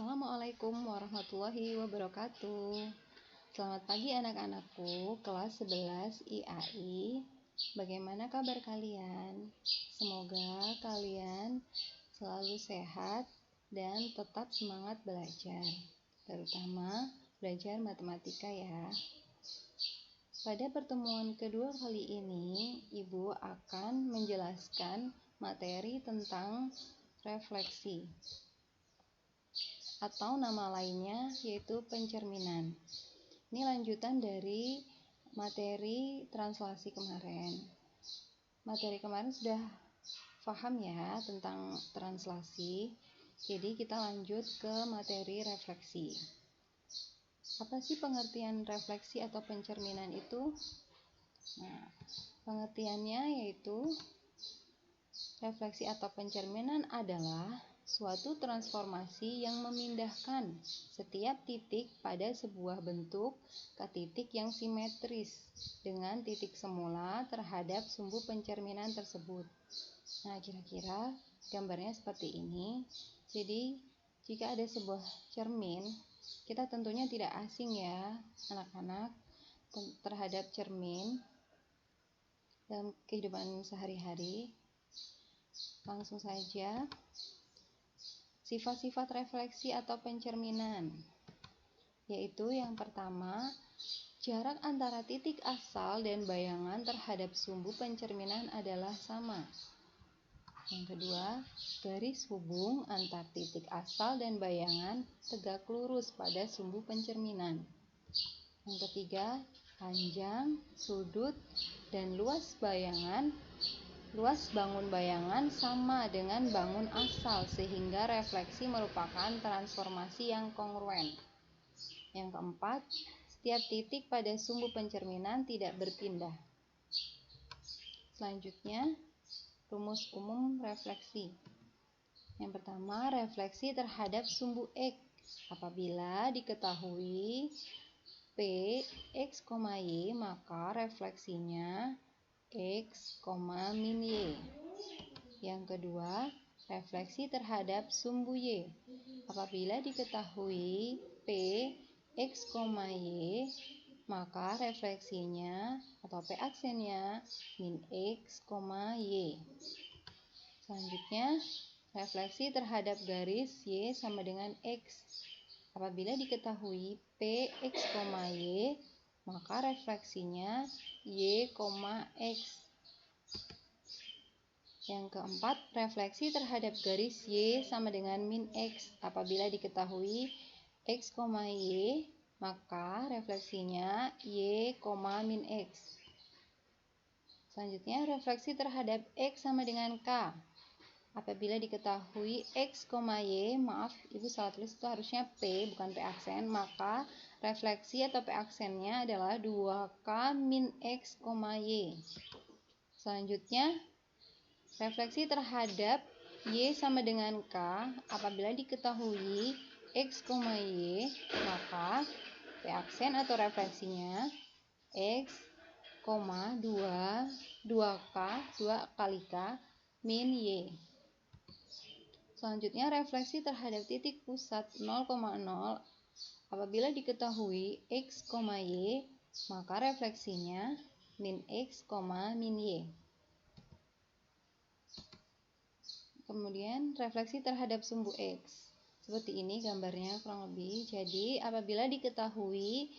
Assalamualaikum warahmatullahi wabarakatuh. Selamat pagi anak-anakku, kelas 11 IAI. Bagaimana kabar kalian? Semoga kalian selalu sehat dan tetap semangat belajar, terutama belajar matematika ya. Pada pertemuan kedua kali ini, Ibu akan menjelaskan materi tentang refleksi, atau nama lainnya yaitu pencerminan. Ini lanjutan dari materi translasi kemarin. Materi kemarin sudah paham ya tentang translasi. Jadi kita lanjut ke materi refleksi. Apa sih pengertian refleksi atau pencerminan itu? Nah, pengertiannya yaitu refleksi atau pencerminan adalah suatu transformasi yang memindahkan setiap titik pada sebuah bentuk ke titik yang simetris dengan titik semula terhadap sumbu pencerminan tersebut. Nah, kira-kira gambarnya seperti ini. Jadi, jika ada sebuah cermin, kita tentunya tidak asing ya, anak-anak, terhadap cermin dalam kehidupan sehari-hari. Langsung saja. Sifat-sifat refleksi atau pencerminan, yaitu yang pertama, jarak antara titik asal dan bayangan terhadap sumbu pencerminan adalah sama. Yang kedua, garis hubung antar titik asal dan bayangan tegak lurus pada sumbu pencerminan. Yang ketiga, panjang, sudut, dan luas bangun bayangan sama dengan bangun asal sehingga refleksi merupakan transformasi yang kongruen. Yang keempat, setiap titik pada sumbu pencerminan tidak berpindah. Selanjutnya, rumus umum refleksi. Yang pertama, refleksi terhadap sumbu X apabila diketahui P, X, Y, maka refleksinya X, min Y. Yang kedua, refleksi terhadap sumbu Y. Apabila diketahui P, X, Y, maka refleksinya atau P aksennya min X, Y. Selanjutnya, refleksi terhadap garis Y sama dengan X. Apabila diketahui P, X, Y, maka refleksinya Y, X. Yang keempat, refleksi terhadap garis Y sama dengan min X. Apabila diketahui X, Y, maka refleksinya Y, min X. Selanjutnya, refleksi terhadap X sama dengan K. Apabila diketahui X, Y, maaf, Ibu salah tulis, itu harusnya P, bukan P aksen, maka refleksi atau P aksennya adalah 2K min X, Y. Selanjutnya, refleksi terhadap Y sama dengan K. Apabila diketahui X, Y, maka P aksen atau refleksinya X, 2K, 2 kali K, min Y. Selanjutnya, refleksi terhadap titik pusat 0,0. Apabila diketahui X, Y, maka refleksinya min X, min Y. Kemudian, refleksi terhadap sumbu X. Seperti ini gambarnya kurang lebih. Jadi, apabila diketahui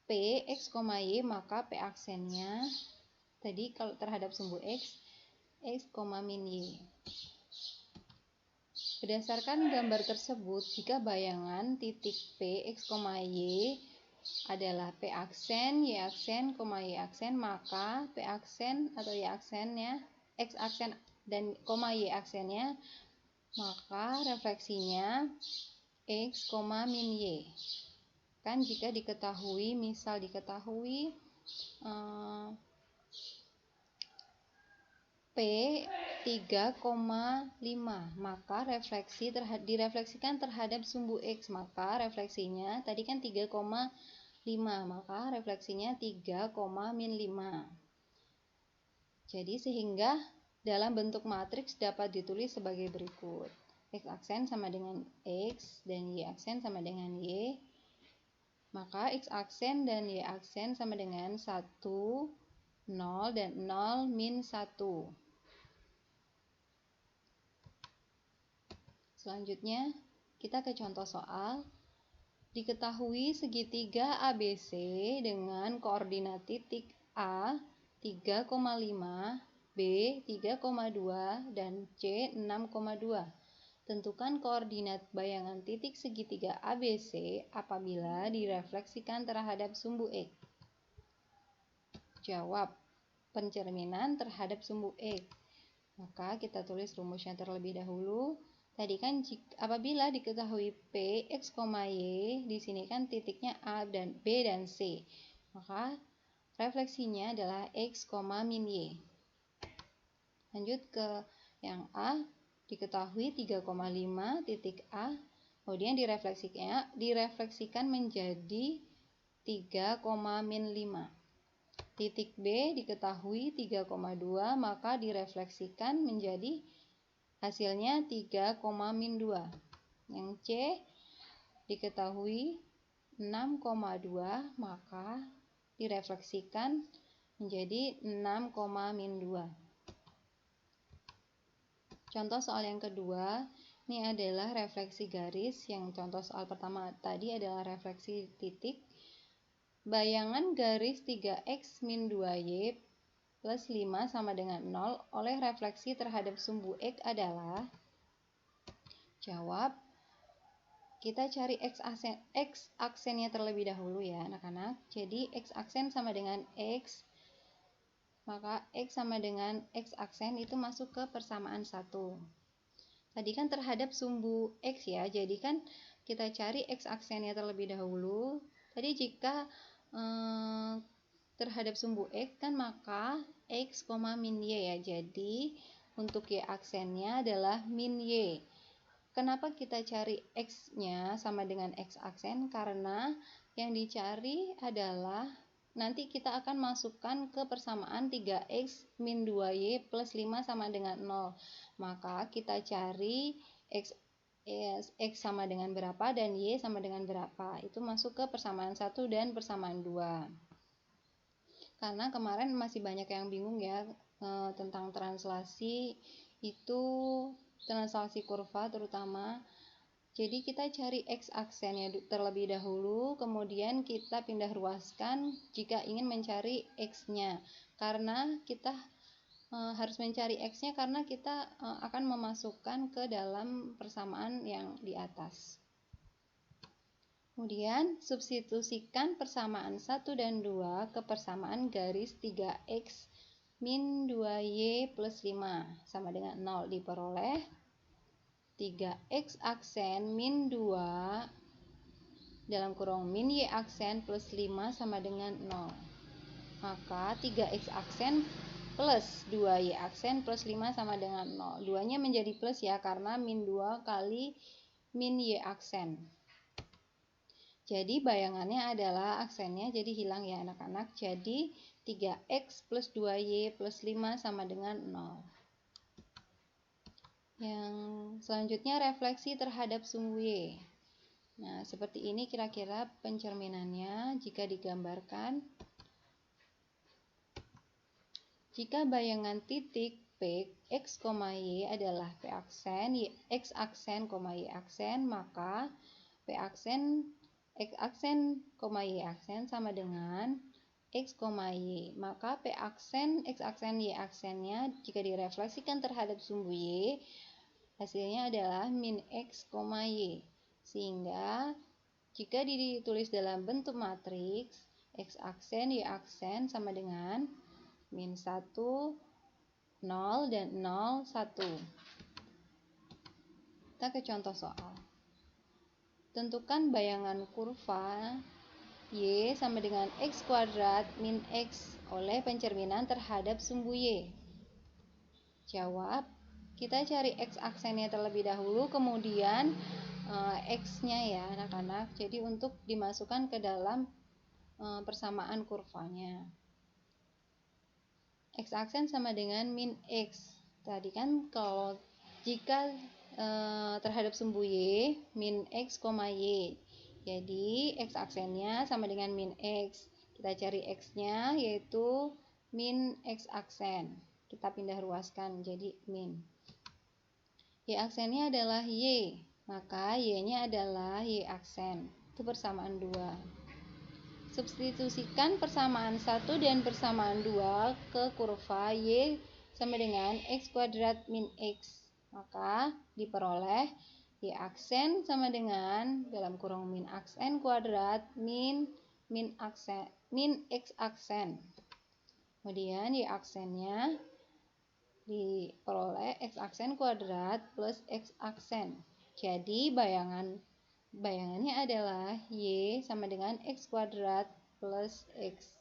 P, X, Y, maka P aksennya tadi kalau terhadap sumbu X, min Y. Berdasarkan gambar tersebut, jika bayangan titik P, X, Y adalah P aksen, Y aksen, Y aksen, maka P aksen atau Y aksennya, X aksen dan Y aksennya, maka refleksinya X, min Y. Kan jika diketahui, misal diketahui P 3,5, maka direfleksikan terhadap sumbu X, maka refleksinya tadi kan 3,5, maka refleksinya 3, min 5. Jadi sehingga dalam bentuk matriks dapat ditulis sebagai berikut. X aksen sama dengan X dan Y aksen sama dengan Y, maka X aksen dan Y aksen sama dengan 1, 0, dan 0 min 1. Selanjutnya, kita ke contoh soal. Diketahui segitiga ABC dengan koordinat titik A 3,5, B 3,2, dan C 6,2. Tentukan koordinat bayangan titik segitiga ABC apabila direfleksikan terhadap sumbu X. Jawab, pencerminan terhadap sumbu X. Maka kita tulis rumusnya terlebih dahulu. Tadi kan apabila diketahui P, X, Y, di sini kan titiknya A dan B dan C. Maka refleksinya adalah X, min Y. Lanjut ke yang A, diketahui 3,5 titik A, kemudian direfleksikan menjadi 3, min 5. Titik B diketahui 3,2, maka direfleksikan menjadi hasilnya 3, min 2. Yang C diketahui 6,2, maka direfleksikan menjadi 6, min 2. Contoh soal yang kedua, ini adalah refleksi garis. Yang contoh soal pertama tadi adalah refleksi titik. Bayangan garis 3x min 2y plus 5 sama dengan 0 oleh refleksi terhadap sumbu X adalah, jawab, kita cari X aksennya terlebih dahulu ya anak-anak. Jadi X aksen sama dengan X, maka X sama dengan X aksen itu masuk ke persamaan 1. Tadi kan terhadap sumbu X ya, jadi kan kita cari X aksennya terlebih dahulu. Tadi jika terhadap sumbu X kan maka X, min Y ya. Jadi untuk Y aksennya adalah min Y. Kenapa kita cari X-nya sama dengan X aksen? Karena yang dicari adalah nanti kita akan masukkan ke persamaan 3x min 2y plus 5 sama dengan 0. Maka kita cari X sama dengan berapa dan Y sama dengan berapa. Itu masuk ke persamaan 1 dan persamaan 2. Karena kemarin masih banyak yang bingung ya tentang translasi, itu translasi kurva terutama. Jadi kita cari X aksennya terlebih dahulu, kemudian kita pindah ruaskan jika ingin mencari X-nya. Karena kita harus mencari X-nya karena kita akan memasukkan ke dalam persamaan yang di atas. Kemudian substitusikan persamaan 1 dan 2 ke persamaan garis 3x min 2y plus 5 sama dengan 0, diperoleh 3x aksen min 2 dalam kurung min y aksen plus 5 sama dengan 0. Maka 3x aksen plus 2y aksen plus 5 sama dengan 0. 2-nya menjadi plus ya karena min 2 kali min y aksen. Jadi bayangannya adalah aksennya jadi hilang ya anak-anak. Jadi 3x plus 2y plus 5 sama dengan 0. Yang selanjutnya refleksi terhadap sumbu Y. Nah, seperti ini kira-kira pencerminannya jika digambarkan. Jika bayangan titik P, X, Y adalah P aksen, X aksen, Y aksen, maka P aksen, X aksen, Y aksen sama dengan X, Y. Maka P aksen, X aksen, Y aksennya jika direfleksikan terhadap sumbu Y, hasilnya adalah min X, Y. Sehingga jika ditulis dalam bentuk matriks, X aksen, Y aksen sama dengan min 1, 0, dan 0, 1. Kita ke contoh soal. Tentukan bayangan kurva Y sama dengan X kuadrat min X oleh pencerminan terhadap sumbu Y. Jawab, kita cari X aksennya terlebih dahulu, kemudian X-nya ya anak-anak. Jadi untuk dimasukkan ke dalam persamaan kurvanya. X aksen sama dengan min X. Tadi kan kalau jika terhadap sumbu Y min X, Y. Jadi X aksennya sama dengan min X. Kita cari X-nya yaitu min X aksen. Kita pindah ruaskan jadi min. Y aksennya adalah Y, maka Y-nya adalah Y aksen. Itu persamaan 2. Substitusikan persamaan 1 dan persamaan 2 ke kurva Y sama dengan X kuadrat min X. Maka diperoleh Y aksen sama dengan dalam kurung min aksen kuadrat min X aksen. Kemudian Y aksennya diperoleh X aksen kuadrat plus X aksen. Jadi bayangannya adalah Y sama dengan X kuadrat plus X.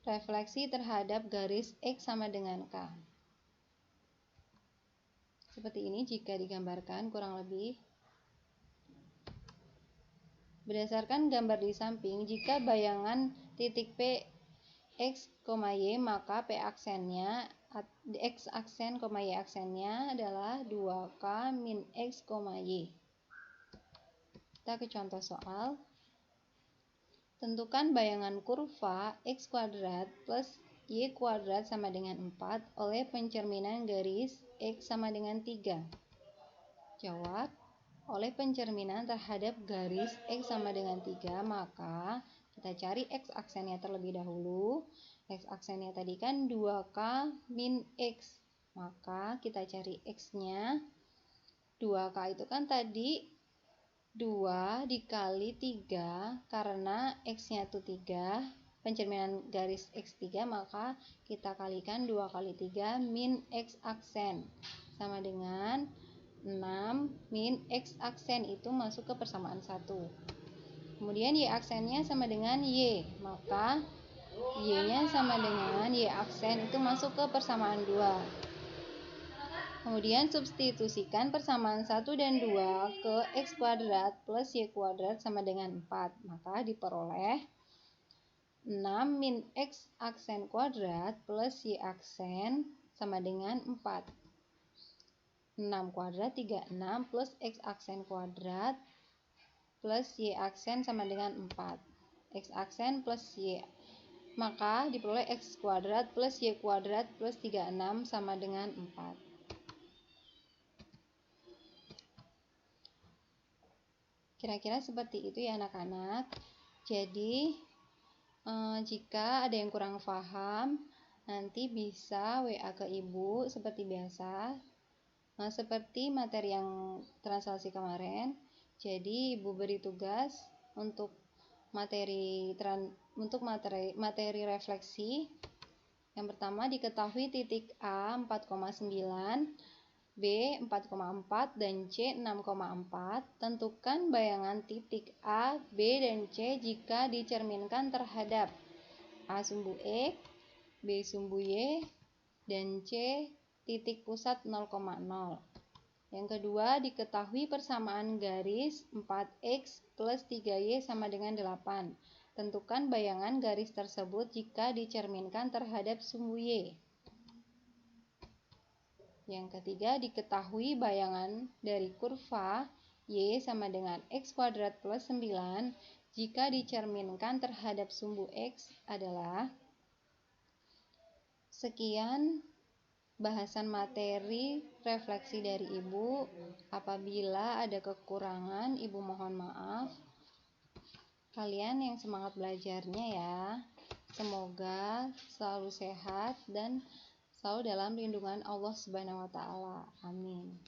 Refleksi terhadap garis X sama dengan K. Seperti ini jika digambarkan kurang lebih. Berdasarkan gambar di samping, jika bayangan titik P X, Y, maka P aksennya X aksen, Y aksennya adalah 2K min X, Y. Kita ke contoh soal. Tentukan bayangan kurva X kuadrat plus Y kuadrat sama dengan 4 oleh pencerminan garis X sama dengan 3. Jawab, oleh pencerminan terhadap garis X sama dengan 3, maka kita cari X aksennya terlebih dahulu. X aksennya tadi kan 2K min X. Maka kita cari X-nya. 2K itu kan tadi 2 dikali 3, karena X-nya itu 3, pencerminan garis X3, maka kita kalikan 2 kali 3 min X aksen. Sama dengan 6 min X aksen, itu masuk ke persamaan 1. Kemudian Y aksennya sama dengan Y, maka Y-nya sama dengan Y aksen, itu masuk ke persamaan 2. Kemudian substitusikan persamaan 1 dan 2 ke X kuadrat plus Y kuadrat sama dengan 4. Maka diperoleh 6 min X aksen kuadrat plus Y aksen sama dengan 4. 6 kuadrat 36 plus X aksen kuadrat plus Y aksen sama dengan 4. X aksen plus Y. Maka diperoleh X kuadrat plus Y kuadrat plus 36 sama dengan 4. Kira-kira seperti itu ya anak-anak. Jadi jika ada yang kurang paham, nanti bisa WA ke ibu seperti biasa. Seperti materi yang translasi kemarin. Jadi ibu beri tugas untuk materi refleksi. Yang pertama, diketahui titik A 4,9, B 4,4 dan C 6,4. Tentukan bayangan titik A, B, dan C jika dicerminkan terhadap A sumbu X, B sumbu Y, dan C titik pusat 0,0. Yang kedua, diketahui persamaan garis 4X plus 3Y sama dengan 8. Tentukan bayangan garis tersebut jika dicerminkan terhadap sumbu Y. Yang ketiga, diketahui bayangan dari kurva Y sama dengan X kuadrat plus 9 jika dicerminkan terhadap sumbu X adalah. Sekian bahasan materi refleksi dari ibu. Apabila ada kekurangan, ibu mohon maaf. Kalian yang semangat belajarnya ya. Semoga selalu sehat dan selalu dalam lindungan Allah Subhanahu wa Ta'ala. Amin.